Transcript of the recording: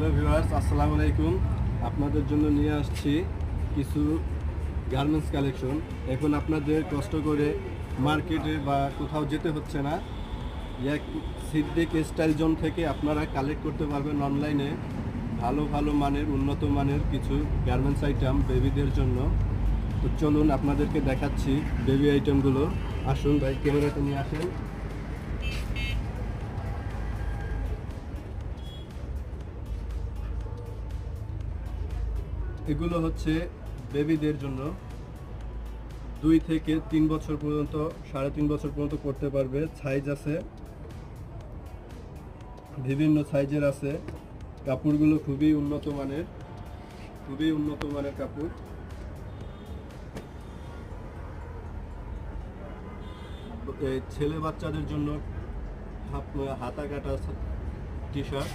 Hello viewers, আসসালামু আলাইকুম। আপনাদের জন্য নিয়ে আসছি কিছু গার্মেন্টস কালেকশন। এখন আপনাদের কষ্ট করে মার্কেটে বা কোথাও যেতে হচ্ছে না। এক সিদ্দিক স্টাইল জোন থেকে আপনারা কালেক্ট করতে পারবেন অনলাইনে ভালো ভালো মানের, উন্নত মানের কিছু গার্মেন্টস আইটেম বেবিদের জন্য। তো চলুন আপনাদেরকে দেখাচ্ছি বেবি আইটেমগুলো। আসুন ভাই, ক্যামেরাটা নিয়ে আসেন। এগুলো হচ্ছে বেবিদের জন্য 2 থেকে 3 বছর পর্যন্ত, 3.5 বছর পর্যন্ত করতে পারবে। সাইজ আছে, বিভিন্ন সাইজের আছে। কাপড়গুলো খুবই উন্নত মানের কাপড়। এই ছেলে বাচ্চাদের জন্য হাতা কাটা টি শার্ট।